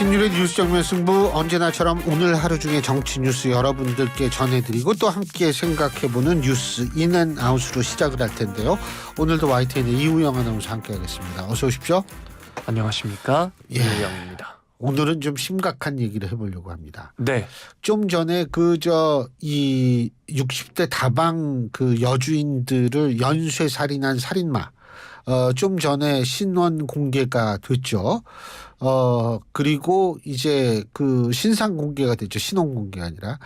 신율의 뉴스 정면 승부, 언제나처럼 오늘 하루 중에 정치 뉴스 여러분들께 전해드리고 또 함께 생각해보는 뉴스 인앤아웃으로 시작을 할 텐데요. 오늘도 YTN의 이우영 아나운서 함께하겠습니다. 어서 오십시오. 안녕하십니까, 이우영입니다. 오늘은 좀 심각한 얘기를 해보려고 합니다. 네. 좀 전에 이 60대 다방 그 여주인들을 연쇄 살인한 살인마 좀 전에 신원 공개가 됐죠. 그리고 이제 그 신상 공개가 됐죠. 신원 공개가 아니라.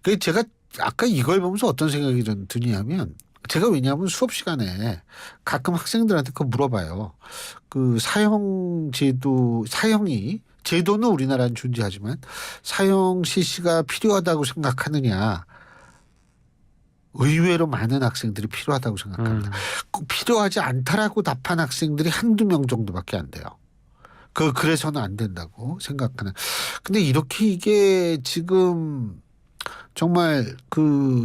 그 제가 아까 이걸 보면서 어떤 생각이 좀 드냐면, 제가 왜냐하면 수업 시간에 가끔 학생들한테 그거 물어봐요. 그 제도는 우리나라는 존재하지만 사형 실시가 필요하다고 생각하느냐. 의외로 많은 학생들이 필요하다고 생각합니다. 꼭 필요하지 않다라고 답한 학생들이 한두 명 정도밖에 안 돼요. 그래서는 안 된다고 생각하는. 근데 이렇게 이게 지금 정말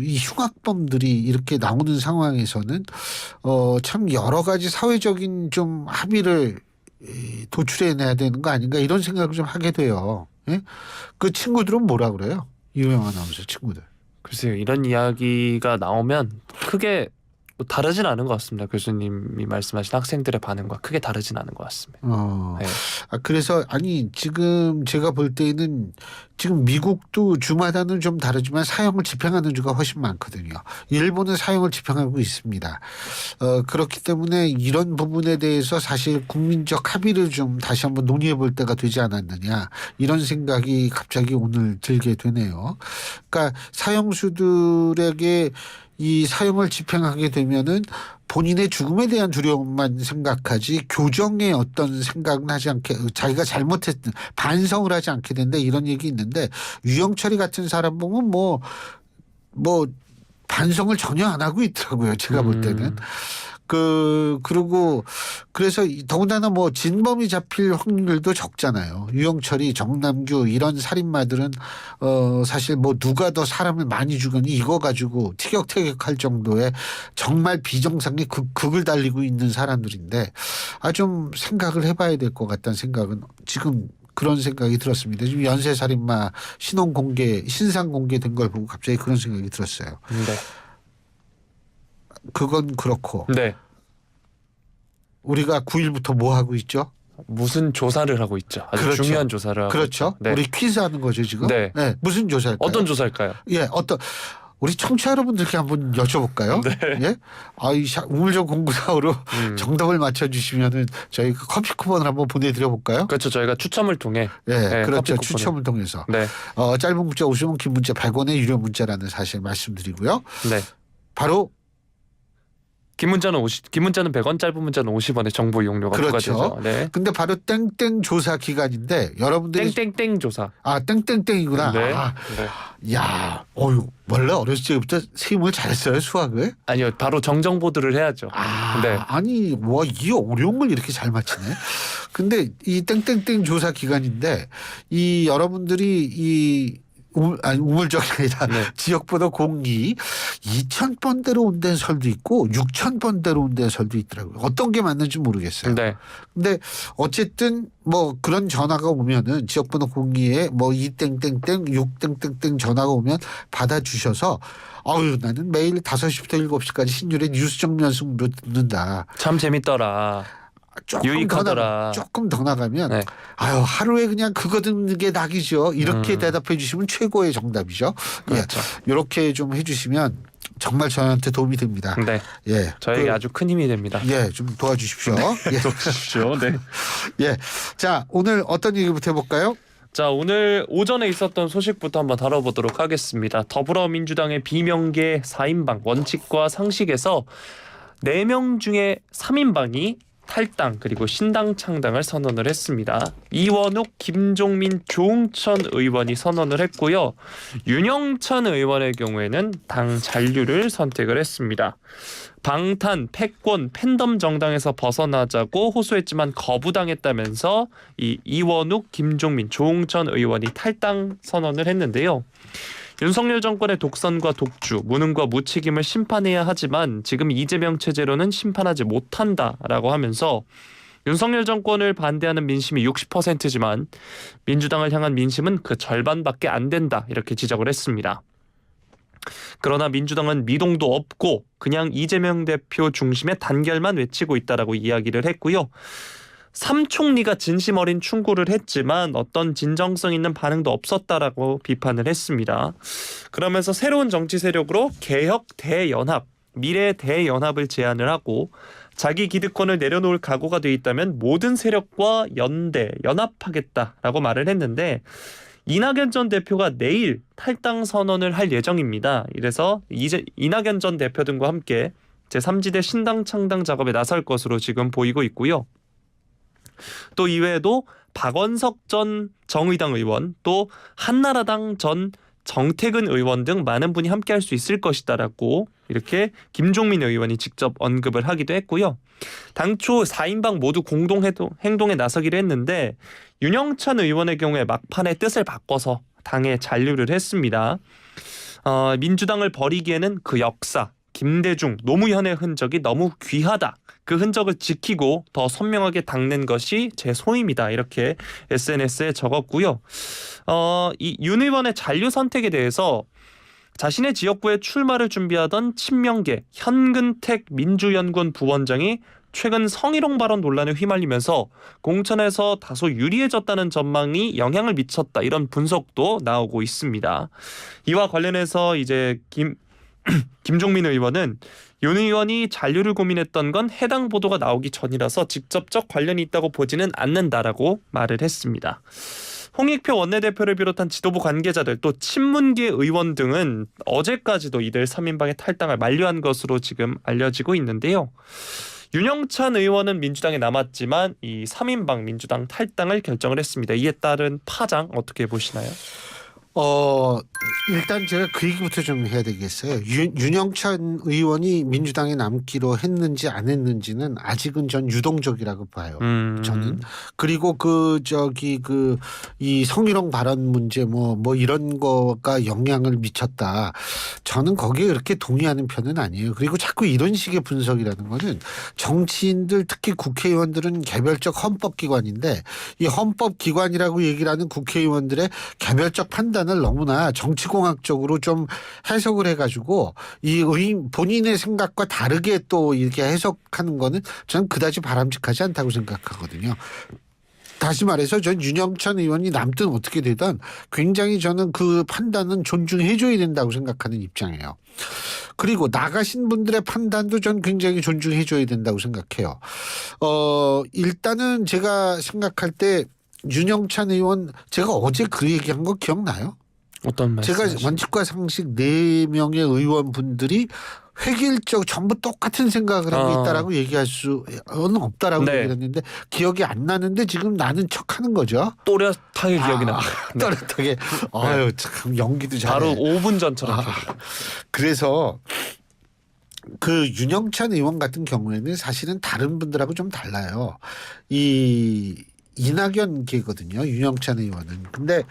이 흉악범들이 이렇게 나오는 상황에서는 참 여러 가지 사회적인 좀 합의를 도출해내야 되는 거 아닌가 이런 생각을 좀 하게 돼요. 예? 그 친구들은 뭐라 그래요? 이우영 아나운서 친구들. 글쎄요. 이런 이야기가 나오면 크게 다르진 않은 것 같습니다. 교수님이 말씀하신 학생들의 반응과 크게 다르진 않은 것 같습니다. 네. 그래서 지금 제가 볼 때는 지금 미국도 주마다는 좀 다르지만 사형을 집행하는 주가 훨씬 많거든요. 일본은 사형을 집행하고 있습니다. 그렇기 때문에 이런 부분에 대해서 사실 국민적 합의를 좀 다시 한번 논의해 볼 때가 되지 않았느냐 이런 생각이 갑자기 오늘 들게 되네요. 그러니까 사형수들에게 이 사형을 집행하게 되면은 본인의 죽음에 대한 두려움만 생각하지 교정의 어떤 생각은 하지 않게, 자기가 잘못했든 반성을 하지 않게 된다 이런 얘기 있는데, 유영철이 같은 사람 보면 뭐 반성을 전혀 안 하고 있더라고요. 제가 볼 때는. 그리고 그래서 더군다나 진범이 잡힐 확률도 적잖아요. 유영철이, 정남규 이런 살인마들은 사실 누가 더 사람을 많이 죽였니 이거 가지고 티격태격할 정도의 정말 비정상의 극을 달리고 있는 사람들인데, 좀 생각을 해봐야 될 것 같다는 생각은 지금 그런 생각이 들었습니다. 지금 연쇄살인마 신상 공개된 걸 보고 갑자기 그런 생각이 들었어요. 네. 그건 그렇고. 네. 우리가 9일부터 뭐 하고 있죠? 무슨 조사를 하고 있죠? 아주 그렇죠. 중요한 조사를 하고 그렇죠. 있죠. 네. 우리 퀴즈 하는 거죠 지금. 네. 무슨 조사일까요? 어떤 조사일까요? 예, 우리 청취자 여러분들께 한번 여쭤볼까요? 네. 예? 이 우물정 공부사으로 정답을 맞춰주시면은 저희 커피 쿠폰을 한번 보내드려 볼까요? 그렇죠. 저희가 추첨을 통해. 네, 그렇죠. 추첨을 통해서. 네. 짧은 문자 50원, 긴 문자 100원의 유료 문자라는 사실 말씀드리고요. 네. 바로 긴 문자는 100원, 짧은 문자는 50원의 정보 이용료가 그렇죠. 부과되죠. 네. 근데 바로 땡땡 조사 기간인데 여러분들이 땡땡땡 조사. 땡땡땡이구나. 네. 네. 야, 원래 어렸을 때부터 세임을 잘했어요, 수학을? 아니요, 바로 정정보드를 해야죠. 네. 아니, 이 어려운 걸 이렇게 잘 맞히네. 근데 이 땡땡땡 조사 기간인데 여러분들이 우물정이 아니라 네. 지역번호 02 2,000번대로 온 데는 설도 있고 6,000번대로 온 데는 설도 있더라고요. 어떤 게 맞는지 모르겠어요. 네. 근데 어쨌든 그런 전화가 오면은 지역번호 02에 2땡땡땡 6땡땡땡 전화가 오면 받아주셔서 나는 매일 5시부터 7시까지 신율의 뉴스 정면 승부로 듣는다. 참 재밌더라. 유익하더라. 조금 더 나가면 네. 하루에 그냥 그거 듣는 게 낙이죠. 이렇게 대답해 주시면 최고의 정답이죠. 그렇죠. 예, 이렇게 좀 해주시면 정말 저한테 도움이 됩니다. 네. 예, 저에게 아주 큰 힘이 됩니다. 예, 좀 도와주십시오. 예. 도와주십시오. 네. 예, 자 오늘 어떤 얘기부터 해볼까요? 자, 오늘 오전에 있었던 소식부터 한번 다뤄보도록 하겠습니다. 더불어민주당의 비명계 4인방 원칙과 상식에서 4명 중에 3인방이 탈당 그리고 신당 창당을 선언을 했습니다. 이원욱, 김종민, 조응천 의원이 선언을 했고요. 윤영찬 의원의 경우에는 당 잔류를 선택을 했습니다. 방탄, 패권, 팬덤 정당에서 벗어나자고 호소했지만 거부당했다면서 이원욱, 김종민, 조응천 의원이 탈당 선언을 했는데요. 윤석열 정권의 독선과 독주, 무능과 무책임을 심판해야 하지만 지금 이재명 체제로는 심판하지 못한다라고 하면서 윤석열 정권을 반대하는 민심이 60%지만 민주당을 향한 민심은 그 절반밖에 안 된다 이렇게 지적을 했습니다. 그러나 민주당은 미동도 없고 그냥 이재명 대표 중심의 단결만 외치고 있다라고 이야기를 했고요. 3총리가 진심 어린 충고를 했지만 어떤 진정성 있는 반응도 없었다라고 비판을 했습니다. 그러면서 새로운 정치 세력으로 개혁 대연합, 미래 대연합을 제안을 하고 자기 기득권을 내려놓을 각오가 돼 있다면 모든 세력과 연합하겠다라고 말을 했는데 이낙연 전 대표가 내일 탈당 선언을 할 예정입니다. 이래서 이제 이낙연 전 대표 등과 함께 제3지대 신당 창당 작업에 나설 것으로 지금 보이고 있고요. 또 이외에도 박원석 전 정의당 의원, 또 한나라당 전 정태근 의원 등 많은 분이 함께할 수 있을 것이다라고 이렇게 김종민 의원이 직접 언급을 하기도 했고요. 당초 4인방 모두 공동 행동에 나서기로 했는데 윤영찬 의원의 경우에 막판에 뜻을 바꿔서 당에 잔류를 했습니다. 민주당을 버리기에는 그 역사, 김대중, 노무현의 흔적이 너무 귀하다. 그 흔적을 지키고 더 선명하게 닦는 것이 제 소임이다. 이렇게 SNS에 적었고요. 이 윤 의원의 잔류 선택에 대해서 자신의 지역구에 출마를 준비하던 친명계 현근택 민주연구원 부원장이 최근 성희롱 발언 논란에 휘말리면서 공천에서 다소 유리해졌다는 전망이 영향을 미쳤다. 이런 분석도 나오고 있습니다. 이와 관련해서 이제 김종민 의원은 윤 의원이 잔류를 고민했던 건 해당 보도가 나오기 전이라서 직접적 관련이 있다고 보지는 않는다라고 말을 했습니다. 홍익표 원내대표를 비롯한 지도부 관계자들 또 친문계 의원 등은 어제까지도 이들 3인방의 탈당을 만류한 것으로 지금 알려지고 있는데요. 윤영찬 의원은 민주당에 남았지만 이 3인방 민주당 탈당을 결정을 했습니다. 이에 따른 파장 어떻게 보시나요? 일단 제가 그 얘기부터 좀 해야 되겠어요. 윤영찬 의원이 민주당에 남기로 했는지 안 했는지는 아직은 전 유동적이라고 봐요. 저는. 그리고 이 성희롱 발언 문제 뭐 이런 거가 영향을 미쳤다. 저는 거기에 그렇게 동의하는 편은 아니에요. 그리고 자꾸 이런 식의 분석이라는 거는 정치인들 특히 국회의원들은 개별적 헌법기관인데 이 헌법기관이라고 얘기를 하는 국회의원들의 개별적 판단을 너무나 정치공학적으로 좀 해석을 해가지고 본인의 생각과 다르게 또 이렇게 해석하는 거는 저는 그다지 바람직하지 않다고 생각하거든요. 다시 말해서 전 윤영찬 의원이 남든 어떻게 되든 굉장히 저는 그 판단은 존중해줘야 된다고 생각하는 입장이에요. 그리고 나가신 분들의 판단도 전 굉장히 존중해줘야 된다고 생각해요. 일단은 제가 생각할 때 윤영찬 의원 제가 어제 그 얘기한 거 기억나요? 어떤 말씀이시죠? 제가 원칙과 상식 4명의 의원분들이 획일적 전부 똑같은 생각을 하고 있다라고 얘기할 수는 없다라고 얘기를 했는데 기억이 안 나는데 지금 나는 척하는 거죠. 또렷하게 기억이 납니다. 또렷하게. 아유 참 연기도 잘해. 바로 5분 전처럼. 그래서 그 윤영찬 의원 같은 경우에는 사실은 다른 분들하고 좀 달라요. 이낙연계거든요. 윤영찬 의원은. 근데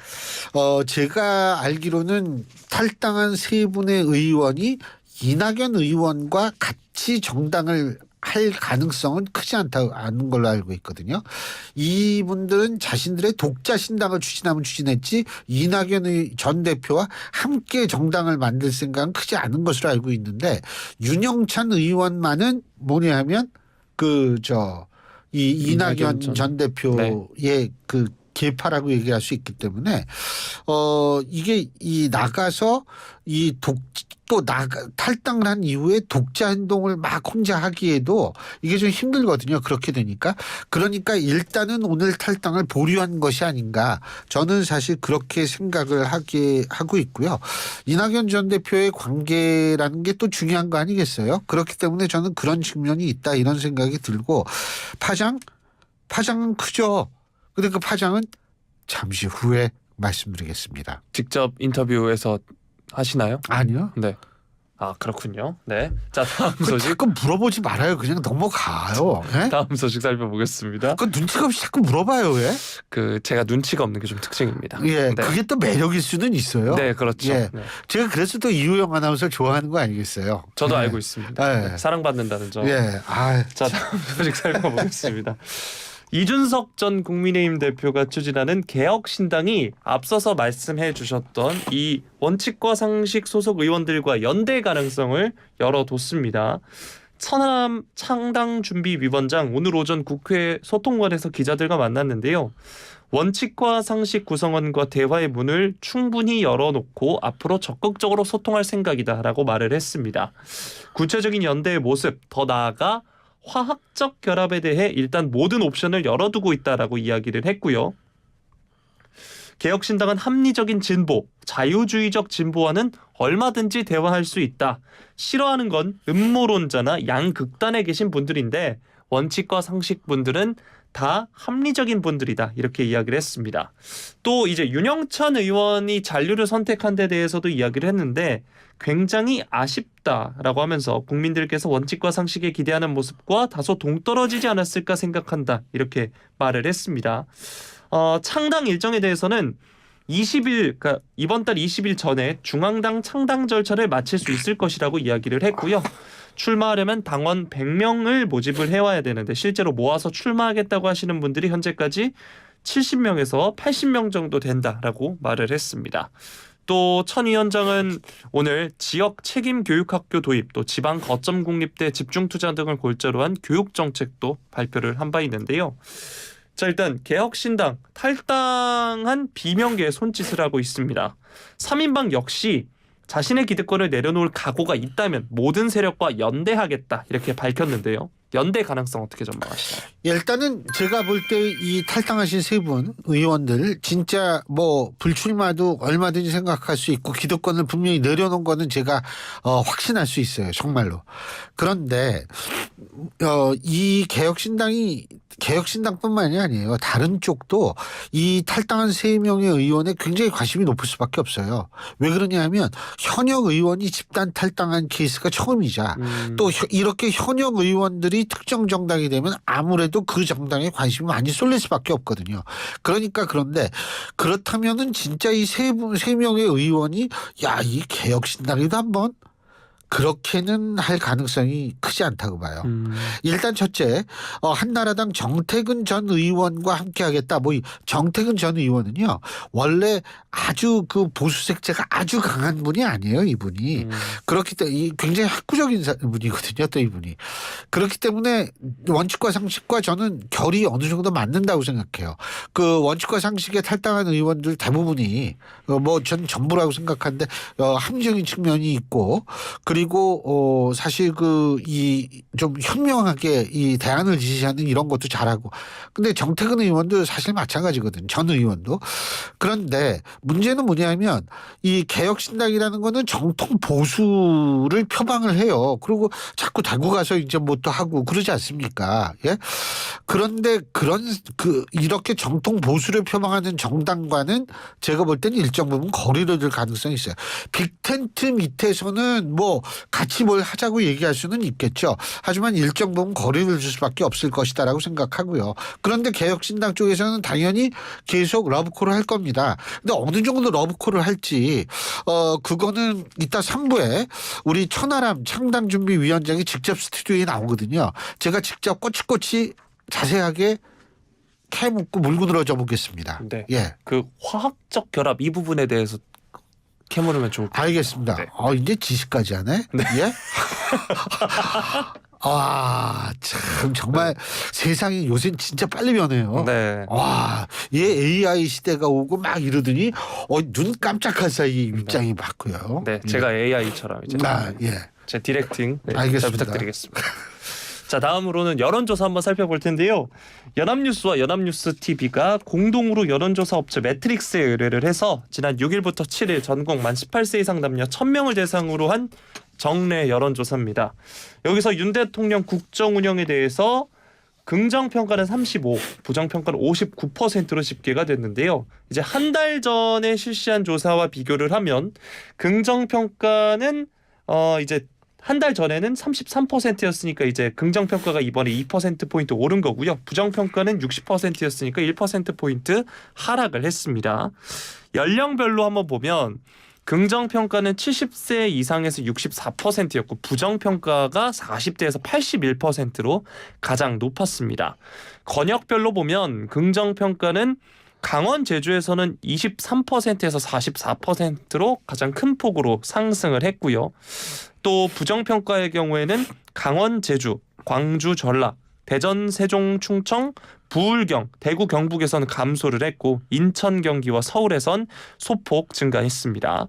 제가 알기로는 탈당한 3분의 의원이 이낙연 의원과 같이 정당을 할 가능성은 크지 않은 걸로 알고 있거든요. 이분들은 자신들의 독자 신당을 추진하면 추진했지 이낙연 전 대표와 함께 정당을 만들 생각은 크지 않은 것으로 알고 있는데 윤영찬 의원만은 뭐냐 하면 이낙연 전 대표의 그 계파라고 얘기할 수 있기 때문에 이게 나가서 탈당을 한 이후에 독자 행동을 막 혼자 하기에도 이게 좀 힘들거든요. 그렇게 되니까. 그러니까 일단은 오늘 탈당을 보류한 것이 아닌가. 저는 사실 그렇게 생각을 하고 있고요. 이낙연 전 대표의 관계라는 게 또 중요한 거 아니겠어요? 그렇기 때문에 저는 그런 측면이 있다 이런 생각이 들고 파장은 크죠. 근데 그 파장은 잠시 후에 말씀드리겠습니다. 직접 인터뷰에서 하시나요? 아니요. 네. 아 그렇군요. 네. 자 다음 그 소식. 자꾸 물어보지 말아요. 그냥 넘어가요. 예? 다음 소식 살펴보겠습니다. 그 눈치가 없이 자꾸 물어봐요. 왜? 그 제가 눈치가 없는 게 좀 특징입니다. 예, 네. 그게 또 매력일 수는 있어요. 네, 그렇죠. 예. 네. 제가 그래서 또 이우영 아나운서 좋아하는 거 아니겠어요? 저도 예. 알고 있습니다. 예. 네, 사랑받는다는 점. 예, 자 다음 소식 살펴보겠습니다. 이준석 전 국민의힘 대표가 추진하는 개혁신당이 앞서서 말씀해 주셨던 이 원칙과 상식 소속 의원들과 연대 가능성을 열어뒀습니다. 천하람 창당준비위원장 오늘 오전 국회 소통관에서 기자들과 만났는데요. 원칙과 상식 구성원과 대화의 문을 충분히 열어놓고 앞으로 적극적으로 소통할 생각이다라고 말을 했습니다. 구체적인 연대의 모습, 더 나아가 화학적 결합에 대해 일단 모든 옵션을 열어두고 있다라고 이야기를 했고요. 개혁신당은 합리적인 진보, 자유주의적 진보와는 얼마든지 대화할 수 있다. 싫어하는 건 음모론자나 양극단에 계신 분들인데 원칙과 상식 분들은 다 합리적인 분들이다. 이렇게 이야기를 했습니다. 또 이제 윤영찬 의원이 잔류를 선택한 데 대해서도 이야기를 했는데 굉장히 아쉽다라고 하면서 국민들께서 원칙과 상식에 기대하는 모습과 다소 동떨어지지 않았을까 생각한다. 이렇게 말을 했습니다. 창당 일정에 대해서는 20일, 그러니까 이번 달 20일 전에 중앙당 창당 절차를 마칠 수 있을 것이라고 이야기를 했고요. 출마하려면 당원 100명을 모집을 해와야 되는데 실제로 모아서 출마하겠다고 하시는 분들이 현재까지 70명에서 80명 정도 된다라고 말을 했습니다. 또 천 위원장은 오늘 지역 책임 교육학교 도입, 또 지방 거점 국립대 집중 투자 등을 골자로 한 교육 정책도 발표를 한 바 있는데요. 자 일단 개혁신당 탈당한 비명계의 손짓을 하고 있습니다. 3인방 역시 자신의 기득권을 내려놓을 각오가 있다면 모든 세력과 연대하겠다 이렇게 밝혔는데요. 연대 가능성 어떻게 전망하시나요? 일단은 제가 볼 때 이 탈당하신 세 분 의원들 진짜 뭐 불출마도 얼마든지 생각할 수 있고 기득권을 분명히 내려놓은 거는 제가 확신할 수 있어요. 정말로. 그런데 이 개혁신당뿐만이 아니에요. 다른 쪽도 이 탈당한 3명의 의원에 굉장히 관심이 높을 수밖에 없어요. 왜 그러냐면 현역 의원이 집단 탈당한 케이스가 처음이자 또 이렇게 현역 의원들이 특정 정당이 되면 아무래도 그 정당에 관심이 많이 쏠릴 수밖에 없거든요. 그러니까 그런데 그렇다면은 진짜 이 세 명의 의원이 야, 이 개혁신당에도 한번 그렇게는 할 가능성이 크지 않다고 봐요. 일단 첫째, 한나라당 정태근 전 의원과 함께하겠다. 뭐 정태근 전 의원은요 원래 아주 그 보수 색채가 아주 강한 분이 아니에요. 이분이 그렇기 때문에 굉장히 학구적인 분이거든요. 또 이분이 그렇기 때문에 원칙과 상식과 저는 결이 어느 정도 맞는다고 생각해요. 그 원칙과 상식에 탈당한 의원들 대부분이 뭐 전 전부라고 생각하는데 합리적인 측면이 있고. 그리고 사실 이 좀 현명하게 이 대안을 지시하는 이런 것도 잘하고. 근데 정태근 의원도 사실 마찬가지거든. 전 의원도. 그런데 문제는 뭐냐면 이 개혁신당이라는 거는 정통 보수를 표방을 해요. 그리고 자꾸 대구 가서 이제 뭐 또 하고 그러지 않습니까? 예. 그런데 이렇게 정통 보수를 표방하는 정당과는 제가 볼 때는 일정 부분 거리를 둘 가능성이 있어요. 빅텐트 밑에서는 뭐 같이 뭘 하자고 얘기할 수는 있겠죠. 하지만 일정 부분 거리를 줄 수밖에 없을 것이다라고 생각하고요. 그런데 개혁신당 쪽에서는 당연히 계속 러브콜을 할 겁니다. 근데 어느 정도 러브콜을 할지 그거는 이따 3부에 우리 천하람 창당준비위원장이 직접 스튜디오에 나오거든요. 제가 직접 꼬치꼬치 자세하게 캐 묻고 물고 늘어져 보겠습니다. 네. 예. 그 화학적 결합 이 부분에 대해서 캐물으면 좋을 것 같아요. 알겠습니다. 네. 이제 지시까지 하네. 네. 예? 참 정말 세상이 요새 진짜 빨리 변해요. 네. 얘 AI 시대가 오고 막 이러더니 눈 깜짝할 사이 입장이 바뀌어요. 네, 제가 AI처럼 이제 예. 제 디렉팅 잘 알겠습니다. 부탁드리겠습니다. 자 다음으로는 여론조사 한번 살펴볼 텐데요. 연합뉴스와 연합뉴스TV가 공동으로 여론조사 업체 매트릭스에 의뢰를 해서 지난 6일부터 7일 전국 만 18세 이상 남녀 1000명을 대상으로 한 정례 여론조사입니다. 여기서 윤 대통령 국정 운영에 대해서 긍정평가는 35, 부정평가는 59%로 집계가 됐는데요. 이제 한 달 전에 실시한 조사와 비교를 하면 긍정평가는 이제 한 달 전에는 33%였으니까 이제 긍정평가가 이번에 2%포인트 오른 거고요. 부정평가는 60%였으니까 1%포인트 하락을 했습니다. 연령별로 한번 보면 긍정평가는 70세 이상에서 64%였고 부정평가가 40대에서 81%로 가장 높았습니다. 권역별로 보면 긍정평가는 강원, 제주에서는 23%에서 44%로 가장 큰 폭으로 상승을 했고요. 또 부정평가의 경우에는 강원, 제주, 광주, 전라, 대전, 세종, 충청, 부울경, 대구, 경북에서는 감소를 했고 인천, 경기와 서울에선 소폭 증가했습니다.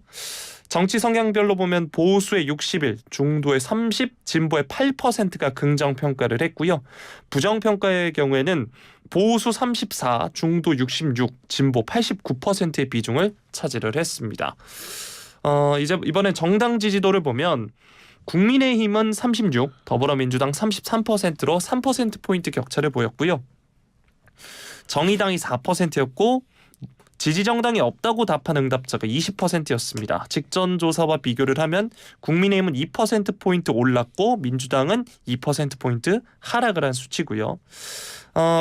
정치 성향별로 보면 보수의 61, 중도의 30, 진보의 8%가 긍정평가를 했고요. 부정평가의 경우에는 보수 34, 중도 66, 진보 89%의 비중을 차지를 했습니다. 이제 이번에 정당 지지도를 보면 국민의힘은 36, 더불어민주당 33%로 3%포인트 격차를 보였고요. 정의당이 4%였고 지지정당이 없다고 답한 응답자가 20%였습니다. 직전 조사와 비교를 하면 국민의힘은 2%포인트 올랐고 민주당은 2%포인트 하락을 한 수치고요.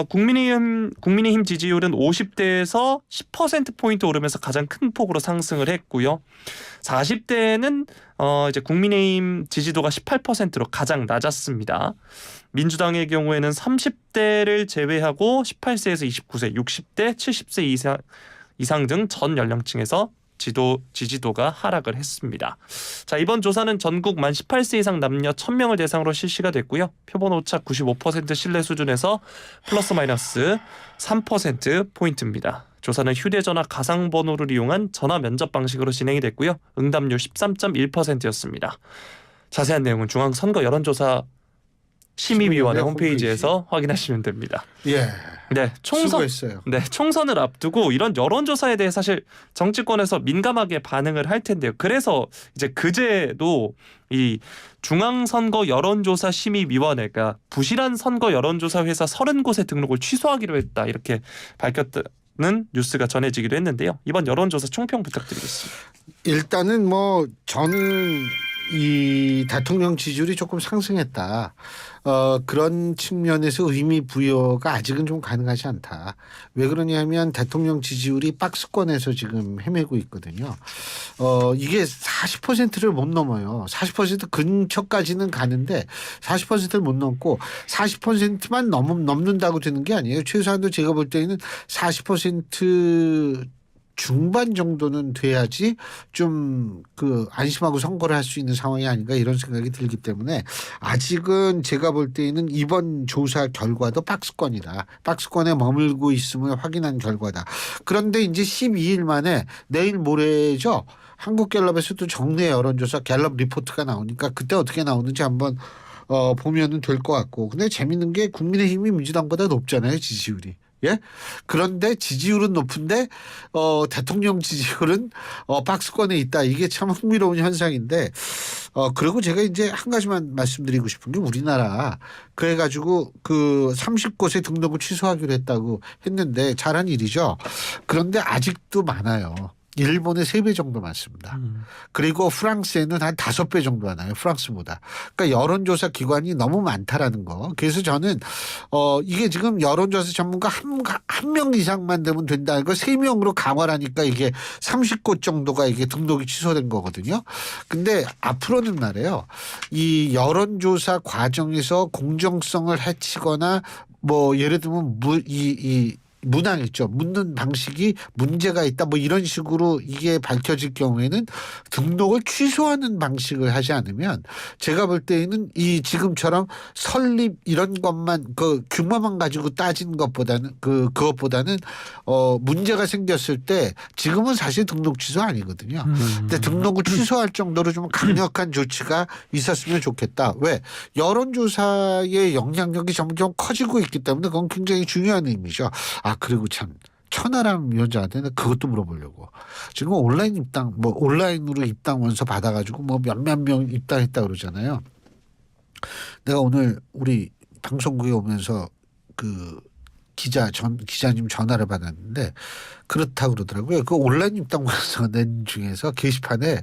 국민의힘 지지율은 50대에서 10%포인트 오르면서 가장 큰 폭으로 상승을 했고요. 40대에는 이제 국민의힘 지지도가 18%로 가장 낮았습니다. 민주당의 경우에는 30대를 제외하고 18세에서 29세, 60대, 70세 이상 등 전 연령층에서 지지도가 하락을 했습니다. 자, 이번 조사는 전국 만 18세 이상 남녀 1000명을 대상으로 실시가 됐고요. 표본 오차 95% 신뢰 수준에서 플러스 마이너스 3%포인트입니다. 조사는 휴대전화 가상번호를 이용한 전화 면접 방식으로 진행이 됐고요. 응답률 13.1%였습니다. 자세한 내용은 중앙선거 여론조사 심의위원회 홈페이지에서 확인하시면 됩니다. 예. 네, 수고했어요. 총선을 앞두고 이런 여론조사에 대해 사실 정치권에서 민감하게 반응을 할 텐데요. 그래서 이제 그제도 이 중앙선거 여론조사 심의위원회가 부실한 선거 여론조사 회사 30곳의 등록을 취소하기로 했다 이렇게 밝혔다는 뉴스가 전해지기도 했는데요. 이번 여론조사 총평 부탁드리겠습니다. 일단은 뭐 저는 이 대통령 지지율이 조금 상승했다. 그런 측면에서 의미 부여가 아직은 좀 가능하지 않다. 왜 그러냐면 대통령 지지율이 박스권에서 지금 헤매고 있거든요. 이게 40%를 못 넘어요. 40% 근처까지는 가는데 40%를 못 넘고 40%만 넘는다고 되는 게 아니에요. 최소한도 제가 볼 때는 40% 중반 정도는 돼야지 좀 안심하고 선거를 할 수 있는 상황이 아닌가 이런 생각이 들기 때문에 아직은 제가 볼 때는 이번 조사 결과도 박스권이다. 박스권에 머물고 있음을 확인한 결과다. 그런데 이제 12일 만에 내일 모레죠. 한국갤럽에서도 정례 여론조사 갤럽 리포트가 나오니까 그때 어떻게 나오는지 한번 보면은 될 것 같고. 근데 재밌는 게 국민의힘이 민주당보다 높잖아요. 지지율이. 예? 그런데 지지율은 높은데 대통령 지지율은 박스권에 있다. 이게 참 흥미로운 현상인데 그리고 제가 이제 한 가지만 말씀드리고 싶은 게 우리나라 그래가지고 30곳의 등록을 취소하기로 했다고 했는데 잘한 일이죠. 그런데 아직도 많아요. 일본의 3배 정도 많습니다. 그리고 프랑스에는 한 5배 정도 많아요. 프랑스보다. 그러니까 여론조사 기관이 너무 많다라는 거. 그래서 저는 이게 지금 여론조사 전문가 한 명 이상만 되면 된다. 이거 3명으로 강화하니까 이게 30곳 정도가 이게 등록이 취소된 거거든요. 근데 앞으로는 말이에요. 이 여론조사 과정에서 공정성을 해치거나 뭐 예를 들면 문항 있죠. 묻는 방식이 문제가 있다. 뭐 이런 식으로 이게 밝혀질 경우에는 등록을 취소하는 방식을 하지 않으면 제가 볼 때에는 이 지금처럼 설립 이런 것만 규모만 가지고 따진 것보다는 그것보다는 문제가 생겼을 때 지금은 사실 등록 취소 아니거든요. 근데 등록을 취소할 정도로 좀 강력한 조치가 있었으면 좋겠다. 왜? 여론조사의 영향력이 점점 커지고 있기 때문에 그건 굉장히 중요한 의미죠. 그리고 참 천하람 위원장한테는 그것도 물어보려고. 지금 온라인으로 입당 원서 받아가지고 뭐 몇몇 명 입당했다 그러잖아요. 내가 오늘 우리 방송국에 오면서 기자님 전화를 받았는데 그렇다고 그러더라고요. 그 온라인 입당번호 낸 중에서 게시판에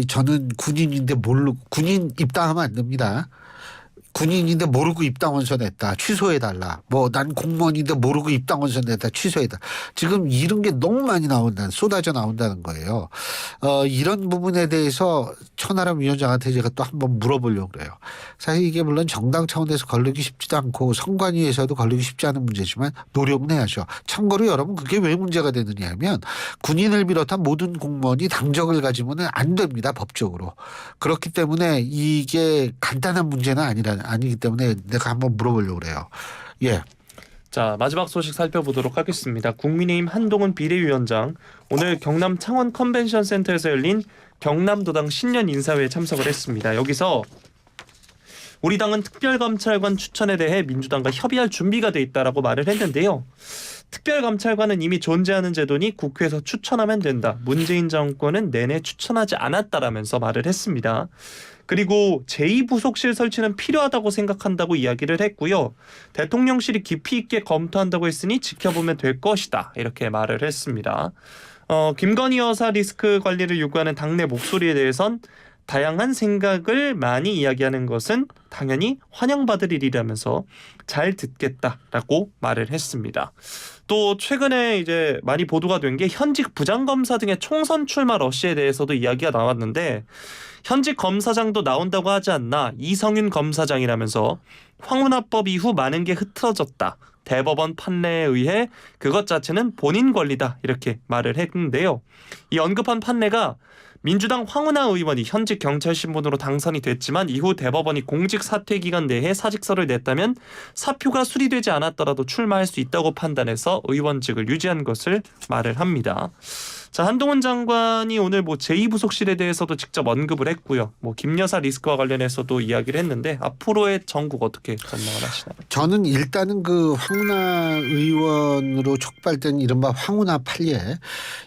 저는 군인인데 모르고 군인 입당하면 안 됩니다. 군인인데 모르고 입당원서 냈다. 취소해달라. 뭐 난 공무원인데 모르고 입당원서 냈다. 취소해달라. 지금 이런 게 너무 많이 쏟아져 나온다는 거예요. 이런 부분에 대해서 천하람 위원장한테 제가 또 한번 물어보려고 그래요. 사실 이게 물론 정당 차원에서 걸리기 쉽지도 않고 선관위에서도 걸리기 쉽지 않은 문제지만 노력은 해야죠. 참고로 여러분 그게 왜 문제가 되느냐 하면 군인을 비롯한 모든 공무원이 당적을 가지면 안 됩니다. 법적으로. 그렇기 때문에 이게 간단한 문제는 아니기 때문에 내가 한번 물어보려고 그래요. 예. 자, 마지막 소식 살펴보도록 하겠습니다. 국민의힘 한동훈 비대위원장 오늘 경남 창원 컨벤션 센터에서 열린 경남도당 신년 인사회에 참석을 했습니다. 여기서 우리 당은 특별감찰관 추천에 대해 민주당과 협의할 준비가 돼 있다라고 말을 했는데요. 특별감찰관은 이미 존재하는 제도니 국회에서 추천하면 된다. 문재인 정권은 내내 추천하지 않았다라면서 말을 했습니다. 그리고 제2부속실 설치는 필요하다고 생각한다고 이야기를 했고요. 대통령실이 깊이 있게 검토한다고 했으니 지켜보면 될 것이다. 이렇게 말을 했습니다. 김건희 여사 리스크 관리를 요구하는 당내 목소리에 대해선 다양한 생각을 많이 이야기하는 것은 당연히 환영받을 일이라면서 잘 듣겠다라고 말을 했습니다. 또 최근에 이제 많이 보도가 된 게 현직 부장검사 등의 총선 출마 러시에 대해서도 이야기가 나왔는데 현직 검사장도 나온다고 하지 않나 이성윤 검사장이라면서 황운하법 이후 많은 게 흐트러졌다. 대법원 판례에 의해 그것 자체는 본인 권리다 이렇게 말을 했는데요. 이 언급한 판례가 민주당 황운하 의원이 현직 경찰 신분으로 당선이 됐지만 이후 대법원이 공직 사퇴 기간 내에 사직서를 냈다면 사표가 수리되지 않았더라도 출마할 수 있다고 판단해서 의원직을 유지한 것을 말을 합니다. 자, 한동훈 장관이 오늘 제2부속실에 대해서도 직접 언급을 했고요. 김 여사 리스크와 관련해서도 이야기를 했는데 앞으로의 전국 어떻게 전망을 하시나요? 저는 일단은 그 황운하 의원으로 촉발된 이른바 황운하 판례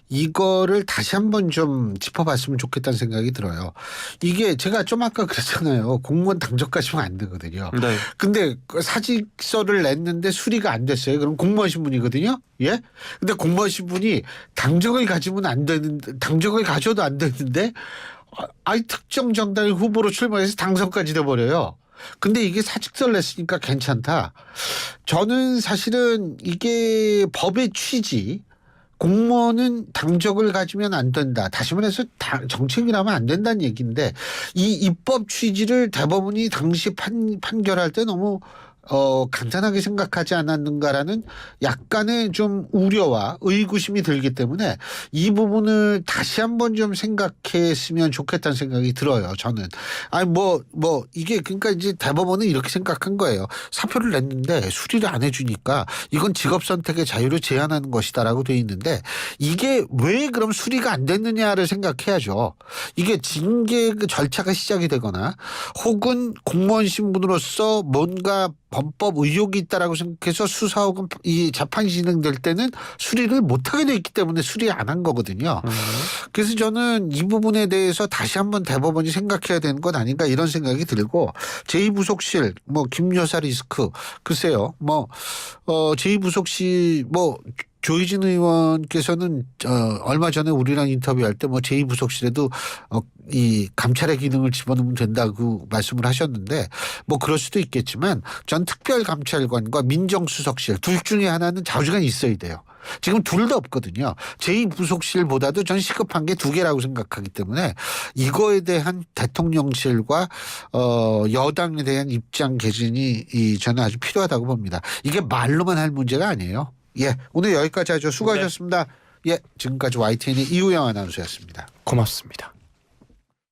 이거를 다시 한번 좀 짚어봤으면 좋겠다는 생각이 들어요. 이게 제가 좀 아까 그랬잖아요. 공무원 당적 가시면 안 되거든요. 네. 근데 사직서를 냈는데 수리가 안 됐어요. 그럼 공무원 신분이거든요. 예? 근데 공무원 신분이 당적을 가지면 안 되는데 당적을 가져도 안 되는데 특정 정당의 후보로 출마해서 당선까지 돼버려요. 근데 이게 사직서를 냈으니까 괜찮다. 저는 사실은 이게 법의 취지 공무원은 당적을 가지면 안 된다. 다시 말해서 정책이라면 안 된다는 얘기인데 이 입법 취지를 대법원이 당시 판결할 때 너무 간단하게 생각하지 않았는가라는 약간의 좀 우려와 의구심이 들기 때문에 이 부분을 다시 한번 좀 생각했으면 좋겠다는 생각이 들어요. 저는. 이게 그러니까 이제 대법원은 이렇게 생각한 거예요. 사표를 냈는데 수리를 안 해주니까 이건 직업 선택의 자유를 제한하는 것이다라고 돼 있는데 이게 왜 그럼 수리가 안 됐느냐를 생각해야죠. 이게 징계 절차가 시작이 되거나 혹은 공무원 신분으로서 뭔가 범법 의혹이 있다라고 생각해서 수사 혹은 이 재판이 진행될 때는 수리를 못하게 돼 있기 때문에 수리 안 한 거거든요. 그래서 저는 이 부분에 대해서 다시 한번 대법원이 생각해야 되는 것 아닌가 이런 생각이 들고 제2부속실 김 여사 리스크 글쎄요 제2부속실 조희진 의원께서는 얼마 전에 우리랑 인터뷰할 때 제2부속실에도 이 감찰의 기능을 집어넣으면 된다고 말씀을 하셨는데 그럴 수도 있겠지만 전 특별감찰관과 민정수석실 둘 중에 하나는 좌우지간 있어야 돼요. 지금 둘 다 없거든요. 제2부속실보다도 전 시급한 게 두 개라고 생각하기 때문에 이거에 대한 대통령실과 여당에 대한 입장 개진이 저는 아주 필요하다고 봅니다. 이게 말로만 할 문제가 아니에요. 예, 오늘 여기까지 하죠. 수고하셨습니다. 예, 지금까지 YTN의 이우영 아나운서였습니다. 고맙습니다.